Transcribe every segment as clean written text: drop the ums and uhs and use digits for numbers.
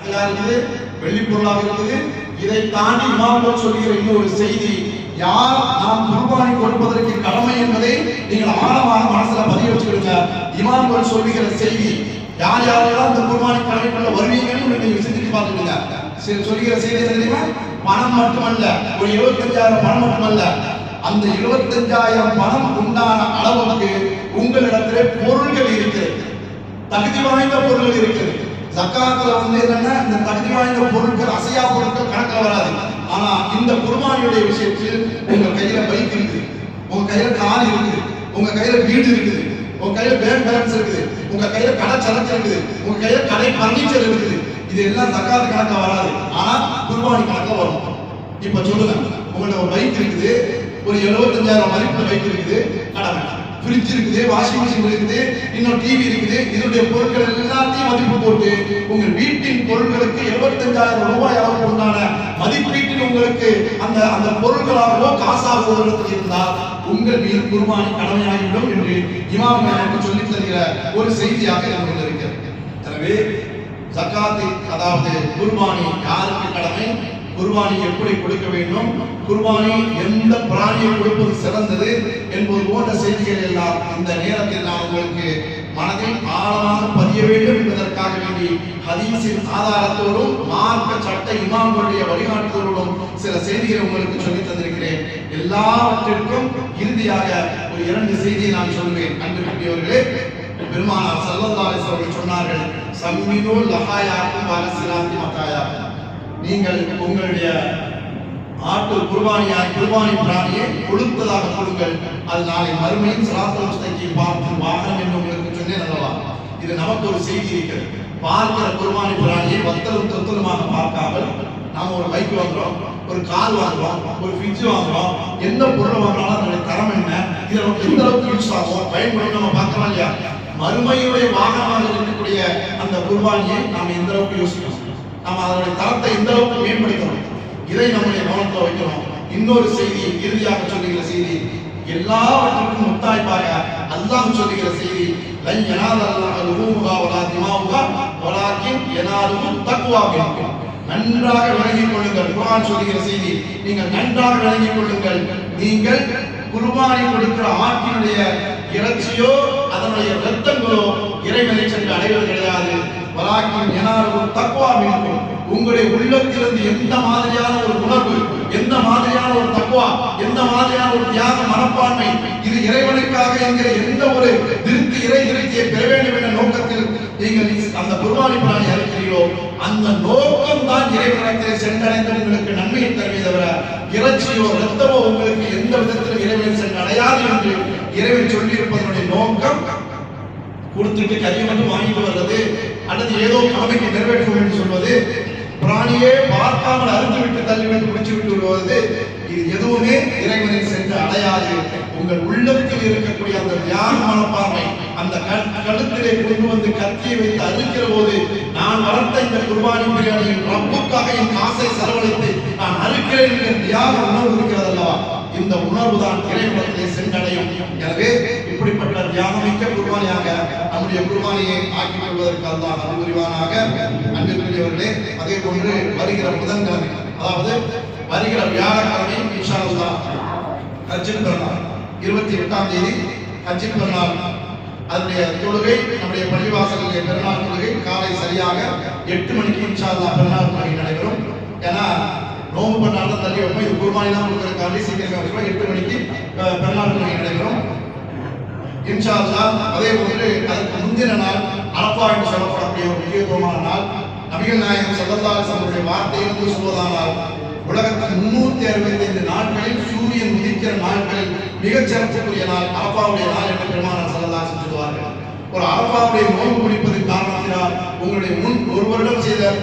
சக்கையா இருக்குது, வெள்ளிப்பொருளாக இருக்குது. இதை தாண்டி இமாம்கள் சொல்லுகிற இன்னொரு செய்தி, யார் நாம் குர்பானி கொடுப்பதற்கு கடமை என்பதை நீங்கள் ஆழமாக மனசுல பதிய வச்சுக்கிடுங்க. இமாம்கள் சொல்லுகிற செய்தி, யார் யாரெல்லாம் இந்த குர்பானி கடமைக்குள்ள வருவீங்கன்னு நீங்க சிந்திச்சு பார்த்துடுங்க. சொல்லுகிற செய்தி தெரியுமா? பணம் மட்டுமல்ல, ஒரு 75,000 பணம் மட்டுமல்ல, அந்த 75,000 பணம் உண்டான அளவுக்கு உங்களிடத்திலே பொருள்கள் இருக்கிறது, தகுதி வாய்ந்த பொருள்கள் இருக்கிறது. ஜக்காத்துல என்னன்னா, இந்த தகுதி வாய்ந்த பொருட்கள், அசையா பொருட்கள் கணக்கில் வராது. ஆனா இந்த குர்பானியுடைய விஷயத்தில் உங்க கையில பைக் இருக்குது, உங்க கையில கார் இருக்குது, உங்க கையில வீடு இருக்குது, உங்க கையில பேங்க் பேலன்ஸ் இருக்குது, உங்க கையில கடை சரக்கு இருக்குது, உங்க கையில கடை பர்னிச்சர் இருக்குது. இது எல்லாம் ஜக்காத்து கணக்கில் வராது, ஆனா குர்பானி கணக்கில் வரும். இப்ப சொல்லுங்க, உங்கள்ட்ட ஒரு பைக் இருக்குது, ஒரு 75,000 மதிப்புள்ள பைக் இருக்குது, கடமை, ஃப்ரிட்ஜ் இருக்குது, வாஷிங் மிஷின் இருக்குது, இன்னும் டிவி இருக்குது. இதனுடைய பொருட்கள் எல்லாத்தையும் மதிப்பு போட்டு உங்கள் வீட்டின் பொருட்களுக்கு 75,000 ரூபாய் அளவுக்கு உண்டான மதிப்பீட்டில் உங்களுக்கு அந்த அந்த பொருட்களாகவோ காசாகவோ இருந்தால் உங்கள் மீது குர்பானி கடமையாகிவிடும் என்று இமாம் எனக்கு சொல்லித் தருகிற ஒரு செய்தியாக இருந்து இருக்கிறது. எனவே ஜக்காத்து, அதாவது குர்பானி யாருக்கு கடமை, குர்பானி எப்படி கொடுக்க வேண்டும், குர்பானி எந்த பிராணியை கொடுப்பது சிறந்தது என்பது போன்ற செய்திகள் எல்லாம் இந்த நேரத்தில் நான் உங்களுக்கு மனதில் ஆழமாக பதிய வேண்டும் என்பதற்காக வேண்டி ஹதீஸின் ஆதாரத்தோடும் மார்க்க சட்ட இமாம்களுடைய வழிகாட்டுதலோடும் சில செய்திகளை உங்களுக்கு சொல்லித் தந்திருக்கிறேன். எல்லாவற்றிற்கும் இறுதியாக ஒரு 2 செய்தியை நான் சொல்வேன். அன்புக்குரியவர்களே, பெருமானார் ஸல்லல்லாஹு அலைஹி வஸல்லம் சொன்னார்கள், சம்மினு லஹாயாக்கும் வலசிலாத்தி மதாயாக்கும், நீங்கள் உங்களுடைய ஆட்டு குர்பானி பிராணியை கொளுத்ததாக கொடுங்கள், அது நாளை மறுமையின் ஸிராத்துல் முஸ்தகீம் பார்க்கும் வாகனம் என்று உங்களுக்கு சொன்னேன் அல்லவா. இது நமக்கு ஒரு செய்தி இருக்கிறது. பார்க்கிற குர்பானி பிராணியை வத்தலும் தொத்தலுமாக பார்க்காமல், நாம ஒரு பைக் வாங்குறோம், ஒரு கார் வாங்குறோம், ஒரு ஃப்ரிட்ஜ் வாங்குறோம், எந்த பொருள் வாங்கினாலும் அதனுடைய தரம் என்ன, இதில் நமக்கு எந்த அளவுக்கு யூஸ் ஆகும், பயன்படும் நம்ம பார்க்கலாம் இல்லையா. மறுமையுடைய வாகனமாக இருக்கக்கூடிய அந்த குர்பானியை நாம் எந்த அளவுக்கு யோசிக்கணும், நாம் அதனுடைய தரத்தை எந்த அளவுக்கு மேம்படுத்தணும், இதை நம்முடைய கவனத்தில் வைக்கணும். இன்னொரு செய்தி, இறுதியாக சொல்லுகிற செய்தி, எல்லாவற்றுக்கும் முத்தாய்ப்பாக அல்லாஹ் சொல்லுகிற செய்தி, லன் யனாலல்லாஹு லுஹூமுஹா வலா திமாவுஹா வலாக்கின் யனாலுஹு தக்வா மின்கும். நன்றாக விளங்கிக் கொள்ளுங்கள். குர்ஆன் சொல்லுகிற செய்தி, நீங்கள் நன்றாக விளங்கிக் கொள்ளுங்கள். நீங்கள் குர்பானி கொடுக்கிற ஆட்டினுடைய இறைச்சியோ அதனுடைய இரத்தங்களோ இறைவனை சென்று அடைவது கிடையாது. வலாக்கின் யனாலுஹு தக்வா மின்கும். உங்களுடைய உள்ளத்திலிருந்து எந்த மாதிரியான ஒரு உணர்வு, எந்த மாதிரியான ஒரு தக்வா, எந்த மாதிரியான ஒரு தியாக மனப்பான்மை, இது இறைவனுக்காக என்கிற எந்த ஒரு திருப்தி, இறை திருப்தியை பெற வேண்டும் என்ற நோக்கத்தில் நீங்கள் அந்த குர்பானி பிராணி அளிக்கிறீர்களோ, அந்த நோக்கம் தான் இறைவனத்தை சென்றடைந்து உங்களுக்கு நன்மையை தருவதை தவிர இறைச்சியோ இரத்தமோ உங்களுக்கு எந்த விதத்திலும் இறைவனை சென்றடையாது என்று இறைவன் சொல்லியிருப்பதனுடைய நோக்கம் கொடுத்துட்டு கறி மட்டும் வாங்கிட்டு வர்றது, அல்லது ஏதோ கடமைக்கு நிறைவேற்றும் என்று சொல்வது, பிராணியே பார்க்காமல் அறுத்து விட்டு தள்ளிவிட்டு முடிச்சு விட்டு வருவது, இது எதுவுமே இறைவனை சென்று அடையாது. உங்கள் உள்ளத்தில் இருக்கக்கூடிய அந்த தியாக மனப்பான்மை, அந்த கழுத்திலே கொண்டு வந்து கத்தியை வைத்து அறுக்கிற போது, நான் வளர்த்த இந்த குர்பானி பிரியாணியின் ரப்புக்காக என் காசை செலவழித்து நான் அறுக்கிறேன் என்ற தியாக உணர்வு இருக்கிறது அல்லவா, இந்த உணர்வு தான் இறைவனத்தை சென்றடையும். எனவே இப்படிப்பட்ட தியாகமிக்க குர்பானியாக நம்முடைய குர்பானியை ஆக்கிக் கொள்வதற்கு அல்லாஹ் அருள் புரிவானாக. அன்பிற்குரியவர்களே, அதே போன்று வருகிற புதன்கிழமை, அதாவது வருகிற வியாழக்கிழமை இன்ஷா அல்லாஹ் ஹஜ்ஜின் பெருநாள், 28ஆம் தேதி ஹஜ்ஜின் பெருநாள். அதனுடைய தொழுகை நம்முடைய பள்ளிவாசலிலே பெருநாள் தொழுகை காலை சரியாக 8 மணிக்கு இன்ஷா அல்லாஹ் பெருநாள் தொழுகை நடைபெறும். ஏன்னா நோம்பு பண்ணாலும் தள்ளி வைப்போம், இது குர்பானி தான் கொடுக்கறதுக்காண்டி சீக்கிரம் 8 மணிக்கு பெருநாள் தொழுகை நடைபெறும் இன்ஷா அல்லாஹ். அதே போன்று அதற்கு முந்தின நாள் அரஃபா என்று சொல்லப்படக்கூடிய ஒரு முக்கியத்துவமான நாள். நபிகள் நாயகம் ஸல்லல்லாஹு அலைஹி வஸல்லம் வார்த்தையிலிருந்து சொல்வதானால், உலகத்தின் 365 நாட்களில் சூரியன் உதிக்கிற நாட்களில் மிகச் சிறப்புக்குரிய நாள் அரஃபாவுடைய நாள் என்று பெருமானார் ஸல்லல்லாஹு அலைஹி வஸல்லம் சொல்வார்கள். ஒரு அரஃபாவுடைய நோன்பு பிடிப்பதன் காரணத்தினால் உங்களுடைய முன் ஒரு வருடம் செய்த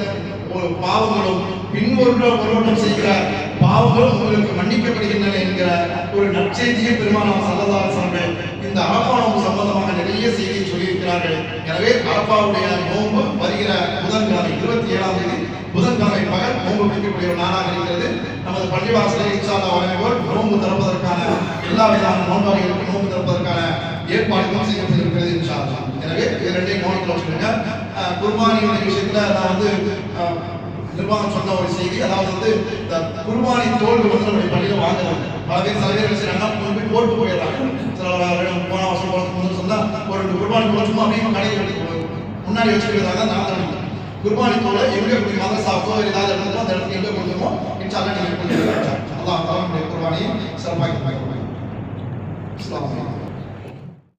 ஒரு பாவங்களும் பின் ஒரு வருடம் செய்கிற பாவங்களும் உங்களுக்கு மன்னிக்கப்படுகின்றன என்கிற ஒரு நற்செய்தியை பெருமானார் ஸல்லல்லாஹு அலைஹி வஸல்லம் இந்த அரஃபா நோன்பு சம்பந்தமாக நிறைய செய்தியை சொல்லியிருக்கிறார்கள். எனவே அரஃபாவுடைய நோன்பு வருகிற புதன்கிழமை 27ஆம் தேதி புதன் புதன்கிழமை பகல் நோன்பு பிடிக்கக்கூடிய ஒரு நாளாக இருக்கிறது. நமது பள்ளிவாசலை இன்ஷா அல்லாஹ் வழங்குவோர் நோன்பு திறப்பதற்கான எல்லா விதமான நோன்பாளிகளுக்கும் நோன்பு திறப்பதற்கான ஏற்பாடுகளும் செய்யப்பட்டிருக்கிறது இன்ஷா அல்லாஹ். எனவே இது ரெண்டையும் கவனத்தில் வச்சுக்கோங்க. குர்பானியுடைய விஷயத்துல நான் வந்து நிர்வாகம் சொன்ன ஒரு செய்தி, அதாவது வந்து இந்த குர்பானி தோல்கள் வந்து நம்முடைய பள்ளியில வாங்குறாங்க. பல பேர் சில பேர் செய்யறாங்க, போய் போட்டு போயிடுறாங்க. சில போன வருஷம் போகிறதுக்கு சொன்னா ஒரு 2 குர்பானி தோல் சும்மா அப்படியே கடையில் முன்னாடி வச்சுக்கிறதாக நான் குர்பானி தோலை எங்க மதரசாக்கோ ஏதாவது இடத்துல அந்த இடத்துக்கு எங்க கொடுத்துருமோ இன்ஷா அல்லாஹ்